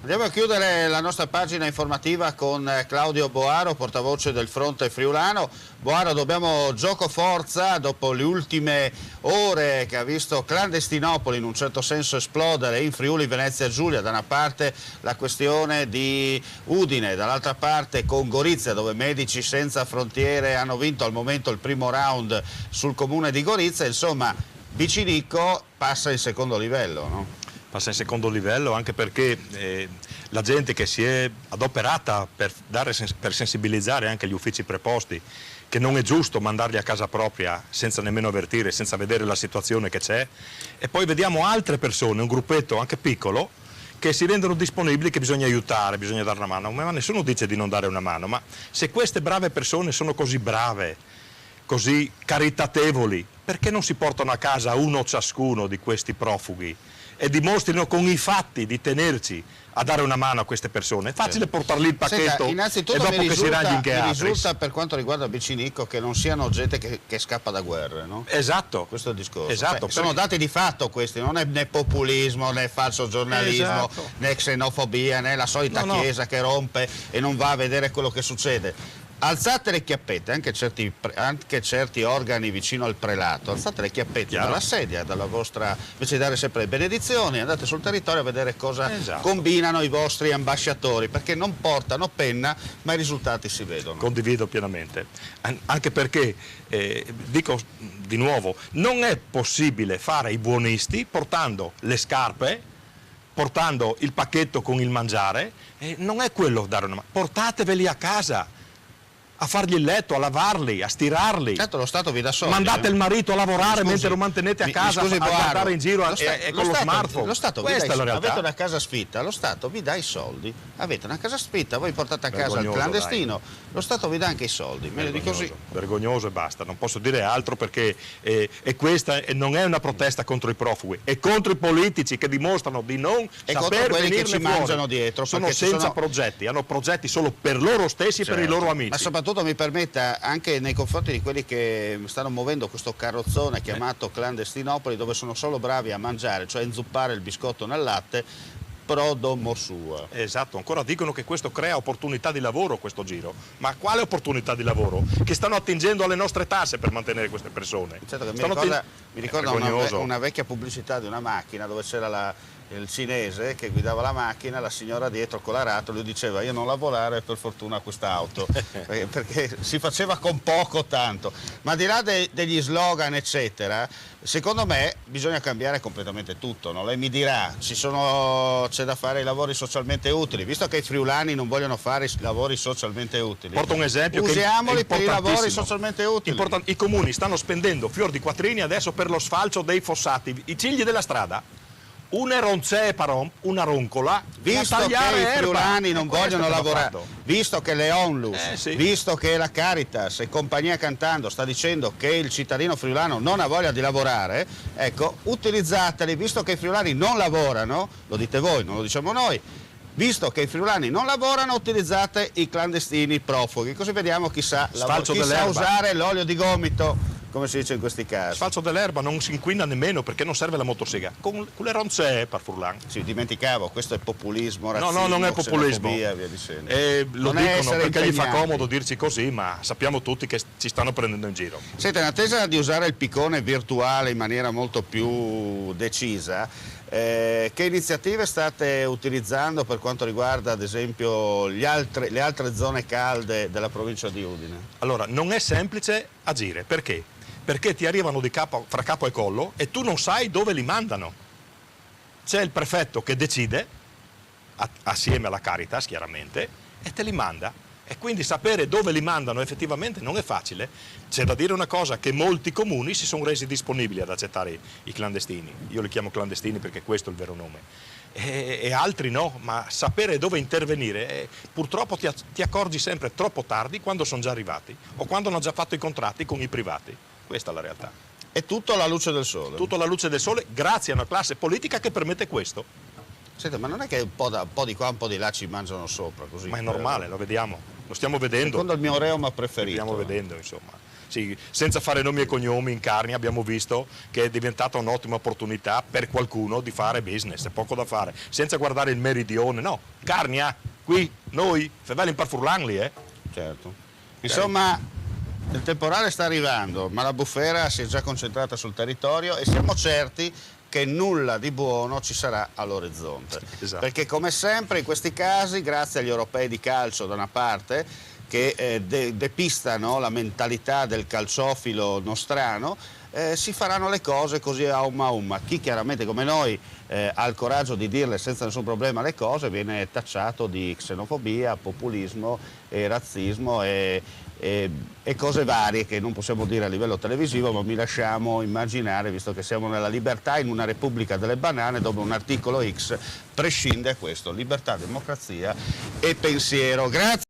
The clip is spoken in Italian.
Andiamo a chiudere la nostra pagina informativa con Claudio Boaro, portavoce del Fronte Friulano. Boaro, dobbiamo gioco forza dopo le ultime ore che ha visto Clandestinopoli in un certo senso esplodere in Friuli Venezia Giulia, da una parte la questione di Udine, dall'altra parte con Gorizia, dove Medici Senza Frontiere hanno vinto al momento il primo round sul comune di Gorizia. Insomma, Bicinicco passa in secondo livello, no? Passa in secondo livello anche perché la gente che si è adoperata per sensibilizzare anche gli uffici preposti che non è giusto mandarli a casa propria senza nemmeno avvertire, senza vedere la situazione che c'è, e poi vediamo altre persone, un gruppetto anche piccolo, che si rendono disponibili, che bisogna aiutare, bisogna dare una mano, ma nessuno dice di non dare una mano. Ma se queste brave persone sono così brave, così caritatevoli, perché non si portano a casa uno ciascuno di questi profughi e dimostrino con i fatti di tenerci a dare una mano a queste persone? È facile portare lì il pacchetto. Senta, innanzitutto e dopo che si raggi che mi risulta, per quanto riguarda Bicinicco, che non siano gente che scappa da guerre, no? Esatto. Questo è il discorso. Esatto, sono dati di fatto questi, non è né populismo, né falso giornalismo, esatto, né xenofobia, né la solita chiesa che rompe e non va a vedere quello che succede. Alzate le chiappette, anche certi organi vicino al prelato, alzate le chiappette dalla sedia, dalla vostra, invece di dare sempre le benedizioni, andate sul territorio a vedere cosa combinano i vostri ambasciatori, perché non portano penna, ma i risultati si vedono. Condivido pienamente, anche perché, dico di nuovo, non è possibile fare i buonisti portando le scarpe, portando il pacchetto con il mangiare, non è quello dare una mano, portateveli a casa, a fargli il letto, a lavarli, a stirarli. Certo, lo Stato vi dà soldi. Mandate il marito a lavorare mentre lo mantenete a casa, a guardare in giro con lo smartphone. Lo Stato Questa vi dà è la realtà. Avete una casa sfitta, lo Stato vi dà i soldi. Avete una casa sfitta, voi portate a casa il Vergognoso, clandestino, lo Stato vi dà anche i soldi. Meglio di così. Vergognoso e basta, non posso dire altro, perché questa non è una protesta contro i profughi, è contro i politici che dimostrano di non saper quelli che ci venirne mangiano fuori. dietro. Sono senza progetti, hanno progetti solo per loro stessi e per i loro amici. Ma soprattutto, mi permetta, anche nei confronti di quelli che stanno muovendo questo carrozzone chiamato Clandestinopoli, dove sono solo bravi a mangiare, cioè inzuppare il biscotto nel latte, pro domo sua. Esatto, ancora dicono che questo crea opportunità di lavoro, questo giro. Ma quale opportunità di lavoro? Che stanno attingendo alle nostre tasse per mantenere queste persone. Certo, che mi ricorda una vecchia pubblicità di una macchina dove c'era il cinese che guidava la macchina, la signora dietro con l'aratro, lui diceva: io non lavorare, per fortuna quest'auto, perché si faceva con poco tanto. Ma al di là degli slogan eccetera, secondo me bisogna cambiare completamente tutto, no? Lei mi dirà, c'è da fare i lavori socialmente utili, visto che i friulani non vogliono fare i lavori socialmente utili. Porto un esempio, usiamoli per i lavori socialmente utili. I comuni stanno spendendo fior di quattrini adesso per lo sfalcio dei fossati, i cigli della strada. Una roncepa, una roncola, visto che i friulani non vogliono lavorare, visto che le Onlus, visto che la Caritas e compagnia cantando sta dicendo che il cittadino friulano non ha voglia di lavorare, ecco, utilizzateli, visto che i friulani non lavorano, lo dite voi, non lo diciamo noi, visto che i friulani non lavorano, utilizzate i clandestini profughi, così vediamo chi sa usare l'olio di gomito, come si dice in questi casi. Sfalcio dell'erba non si inquina nemmeno, perché non serve la motosega, con le ronce per Furlan. Sì, dimenticavo, questo è populismo, razzismo, no, non è populismo, via dicendo. Lo dicono perché gli fa comodo dirci così, ma sappiamo tutti che ci stanno prendendo in giro. Senta, in attesa di usare il piccone virtuale in maniera molto più decisa, che iniziative state utilizzando per quanto riguarda ad esempio le altre zone calde della provincia di Udine? Allora, non è semplice agire, perché? Perché ti arrivano fra capo e collo e tu non sai dove li mandano. C'è il prefetto che decide, assieme alla Caritas chiaramente, e te li manda. E quindi sapere dove li mandano effettivamente non è facile. C'è da dire una cosa, che molti comuni si sono resi disponibili ad accettare i clandestini. Io li chiamo clandestini perché questo è il vero nome. E altri no, ma sapere dove intervenire, purtroppo ti accorgi sempre troppo tardi, quando sono già arrivati o quando hanno già fatto i contratti con i privati. Questa è la realtà. È tutto alla luce del sole. Tutto alla luce del sole, grazie a una classe politica che permette questo. Senta, ma non è che un po' di qua, un po' di là ci mangiano sopra così? Ma è normale, lo vediamo, lo stiamo vedendo. Secondo il mio reuma preferito. Lo stiamo vedendo, insomma. sì, senza fare nomi e cognomi, in Carnia abbiamo visto che è diventata un'ottima opportunità per qualcuno di fare business, è poco da fare, senza guardare il meridione, no, Carnia, qui, noi, Fevelin per Furlanli, Certo. Insomma, il temporale sta arrivando, ma la bufera si è già concentrata sul territorio e siamo certi che nulla di buono ci sarà all'orizzonte. Esatto. Perché come sempre in questi casi, grazie agli europei di calcio da una parte, che depistano la mentalità del calciofilo nostrano, si faranno le cose così a umma. Chi chiaramente come noi ha il coraggio di dirle senza nessun problema le cose viene tacciato di xenofobia, populismo e razzismo e cose varie che non possiamo dire a livello televisivo, ma mi lasciamo immaginare, visto che siamo nella libertà in una repubblica delle banane, dove un articolo X prescinde questo: libertà, democrazia e pensiero. Grazie.